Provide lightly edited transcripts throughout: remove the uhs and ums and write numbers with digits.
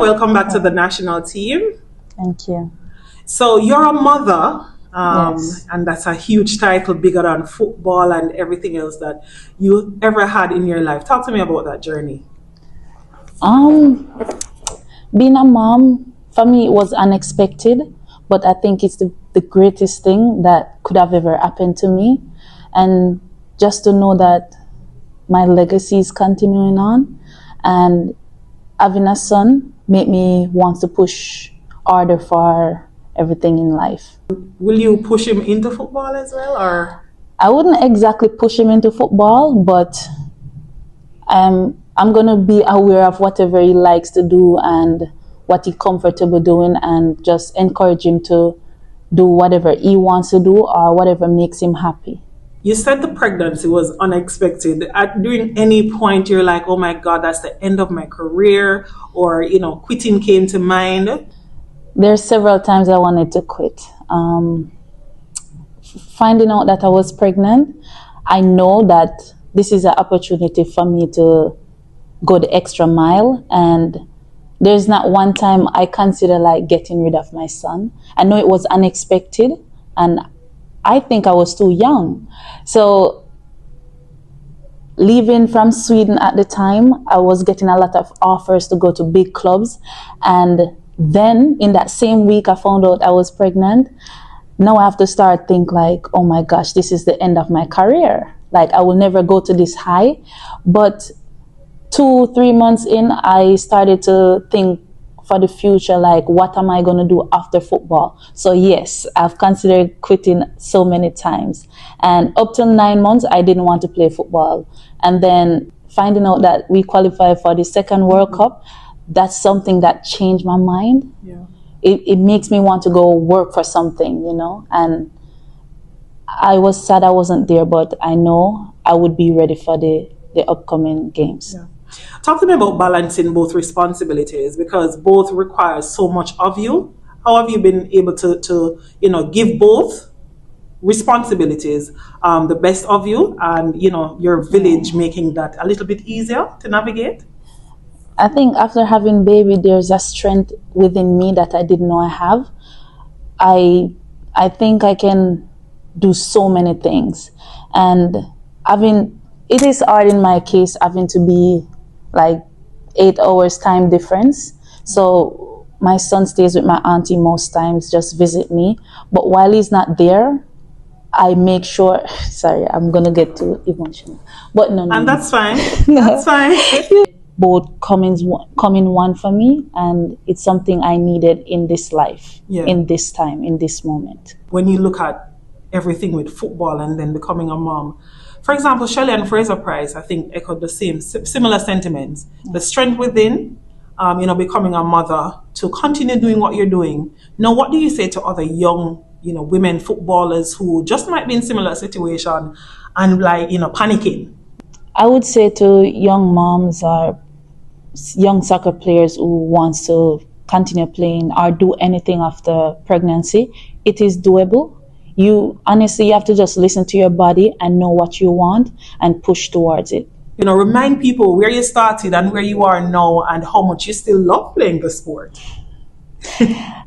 Welcome back to the national team. Thank you. So you're a mother, Yes. and that's a huge title, bigger than football and everything else that you ever had in your life. Talk to me about that journey. Um, Being a mom for me it was unexpected, but I think it's the greatest thing that could have ever happened to me, and just to know that my legacy is continuing on, and having a son made me want to push harder for everything in life. Will you push him into football as well, or? I wouldn't exactly push him into football, but I'm gonna be aware of whatever he likes to do and what he's comfortable doing, and just encourage him to do whatever he wants to do or whatever makes him happy. You said the pregnancy was unexpected. During any point, you're like, "Oh my God, that's the end of my career," or quitting came to mind. There's several times I wanted to quit. Finding out that I was pregnant, I know that this is an opportunity for me to go the extra mile, and there's not one time I consider like getting rid of my son. I know it was unexpected, and I think I was too young. So leaving from Sweden at the time, I was getting a lot of offers to go to big clubs, and then in that same week I found out I was pregnant. Now I have to start think like, oh my gosh, this is the end of my career. Like I will never go to this high. But 2-3 months in, I started to think for the future, like what am I going to do after football? So yes, I've considered quitting so many times. And up till 9 months, I didn't want to play football. And then finding out that we qualified for the second World Cup, that's something that changed my mind. Yeah. It makes me want to go work for something, and I was sad I wasn't there, but I know I would be ready for the upcoming games. Yeah. Talk to me about balancing both responsibilities, because both require so much of you. How have you been able to give both responsibilities the best of you, and your village, making that a little bit easier to navigate? I think after having baby, there's a strength within me that I didn't know I have. I think I can do so many things, and it is hard in my case having to be like 8 hours time difference. So my son stays with my auntie most times, just visit me. But while he's not there, I make sure. Sorry, I'm gonna get too emotional, but no. And that's fine. That's fine. Both come in one for me, and it's something I needed in this life, in this time, in this moment. When you look at everything with football and then becoming a mom, for example, Shelley and Fraser Price, I think, echoed the similar sentiments. The strength within, becoming a mother to continue doing what you're doing. Now, what do you say to other young, women footballers who just might be in similar situation and panicking? I would say to young moms or young soccer players who wants to continue playing or do anything after pregnancy, it is doable. You have to just listen to your body and know what you want and push towards it. Remind people where you started and where you are now, and how much you still love playing the sport.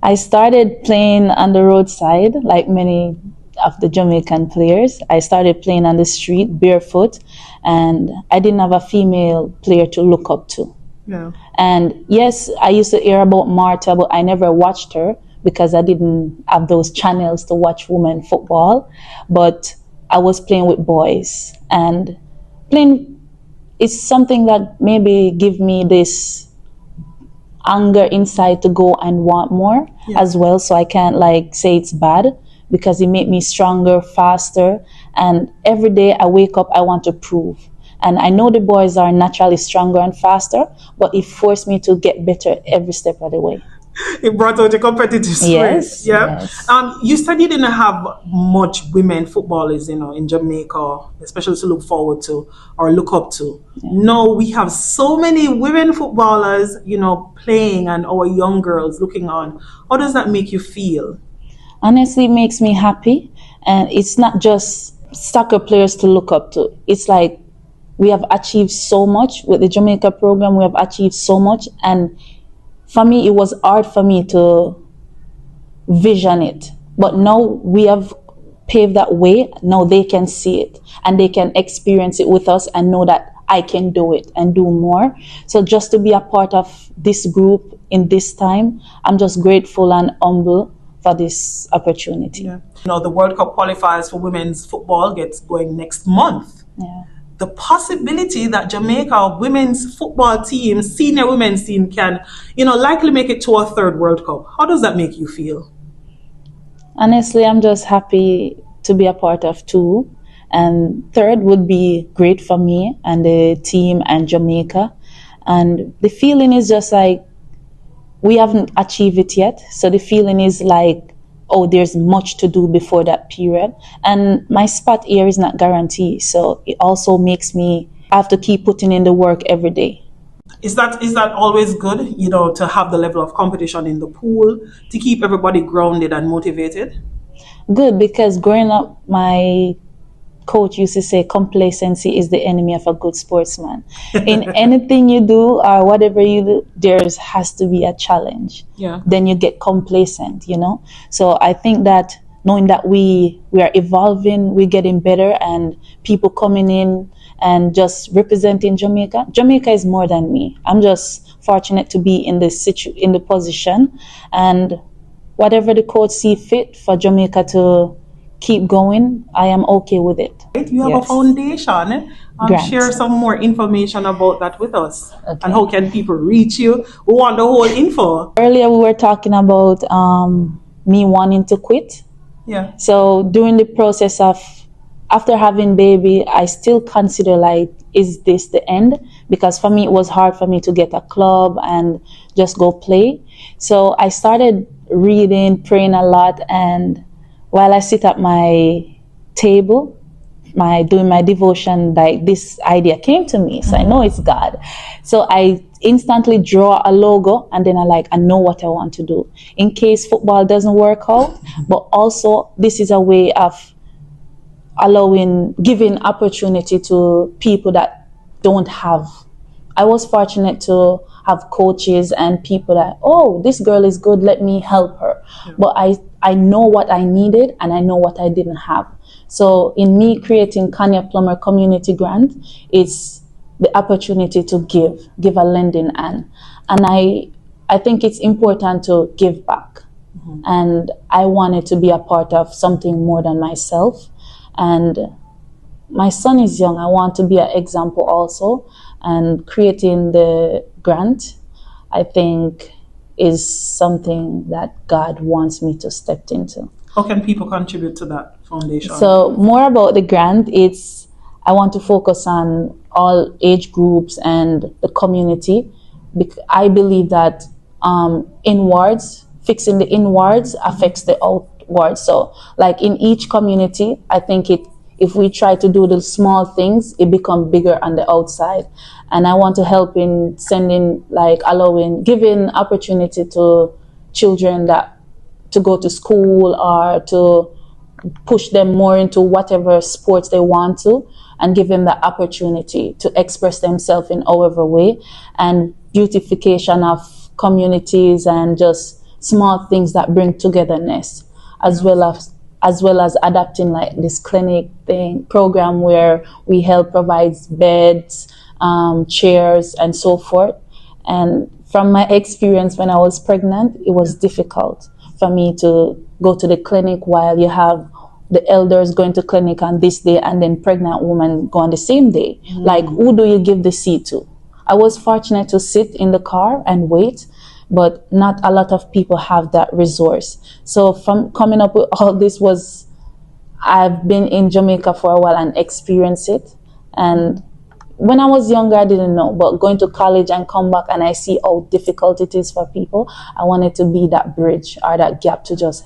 I started playing on the roadside like many of the Jamaican players. I started playing on the street barefoot, and I didn't have a female player to look up to. Yeah. And yes, I used to hear about Marta, but I never watched her because I didn't have those channels to watch women football. But I was playing with boys, and playing is something that maybe give me this anger inside to go and want more as well. So I can't say it's bad, because it made me stronger, faster. And every day I wake up, I want to prove. And I know the boys are naturally stronger and faster, but it forced me to get better every step of the way. It brought out the competitive spirit. Yes, yes. You said you didn't have much women footballers, in Jamaica, especially to look forward to or look up to. Yeah. Now we have so many women footballers, playing, and our young girls looking on. How does that make you feel? Honestly, it makes me happy. And it's not just soccer players to look up to. It's like we have achieved so much with the Jamaica program. We have achieved so much, and for me, it was hard for me to vision it. But now we have paved that way. Now they can see it and they can experience it with us and know that I can do it and do more. So just to be a part of this group in this time, I'm just grateful and humble for this opportunity. Yeah. The World Cup qualifiers for women's football gets going next month. Yeah. The possibility that Jamaica women's football team, senior women's team, can, likely make it to a third World Cup. How does that make you feel? Honestly, I'm just happy to be a part of two. And third would be great for me and the team and Jamaica. And the feeling is just like we haven't achieved it yet. So the feeling is like, oh, there's much to do before that period. And my spot here is not guaranteed. So it also makes me have to keep putting in the work every day. Is that always good, to have the level of competition in the pool, to keep everybody grounded and motivated? Good, because growing up, my coach used to say complacency is the enemy of a good sportsman. In anything you do or whatever you do, there has to be a challenge. Yeah. Then you get complacent, So I think that knowing that we are evolving, we're getting better, and people coming in and just representing Jamaica. Jamaica is more than me. I'm just fortunate to be in the position, and whatever the coach see fit for Jamaica to keep going, I am okay with it. You have a foundation. Share some more information about that with us. Okay. And how can people reach you? We want the whole info. Earlier we were talking about me wanting to quit. Yeah. So during the process of after having baby, I still consider like, is this the end? Because for me, it was hard for me to get a club and just go play. So I started reading, praying a lot, and while I sit at my table, doing my devotion, like this idea came to me. So I know it's God. So I instantly draw a logo, and then I know what I want to do in case football doesn't work out. But also, this is a way of giving opportunity to people that don't have. I was fortunate to have coaches and people that, oh, this girl is good, let me help her. Yeah. But I know what I needed and I know what I didn't have. So in me creating Konya Plummer Community Grant, it's the opportunity to give a lending hand. And I think it's important to give back. Mm-hmm. And I wanted to be a part of something more than myself. And my son is young. I want to be an example also. And creating the grant, I think, is something that God wants me to step into. How can people contribute to that foundation? So more about the grant, I want to focus on all age groups and the community. I believe that fixing the inwards affects the outwards. So like in each community, I think if we try to do the small things, it becomes bigger on the outside. And I want to help in giving opportunity to children to go to school or to push them more into whatever sports they want to, and give them the opportunity to express themselves in however way, and beautification of communities and just small things that bring togetherness, as well as adapting like this clinic program where we help provide beds, chairs, and so forth. And from my experience when I was pregnant, it was difficult for me to go to the clinic while you have the elders going to clinic on this day and then pregnant woman go on the same day. Mm-hmm. Like, who do you give the seat to? I was fortunate to sit in the car and wait, but not a lot of people have that resource. So from coming up with all this I've been in Jamaica for a while and experienced it. And when I was younger, I didn't know, but going to college and come back and I see how difficult it is for people, I wanted to be that bridge or that gap to just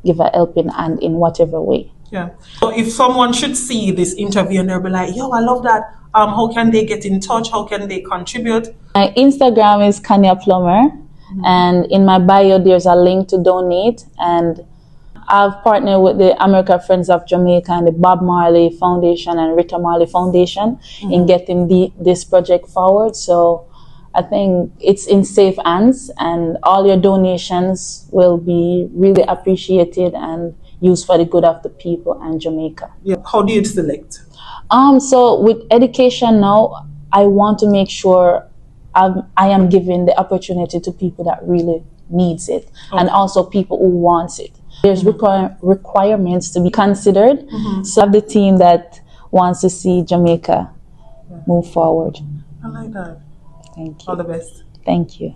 give a helping hand in whatever way. Yeah. So if someone should see this interview and they'll be like, yo, I love that. How can they get in touch? How can they contribute? My Instagram is Konya Plummer. Mm-hmm. And in my bio, there's a link to donate. And I've partnered with the American Friends of Jamaica and the Bob Marley Foundation and Rita Marley Foundation in getting this project forward. So I think it's in safe hands, and all your donations will be really appreciated and used for the good of the people and Jamaica. Yeah. How do you select? So with education now, I want to make sure I am giving the opportunity to people that really needs it, and also people who wants it. There's requirements to be considered. So I have the team that wants to see Jamaica move forward. I like that. Thank you. All the best. Thank you.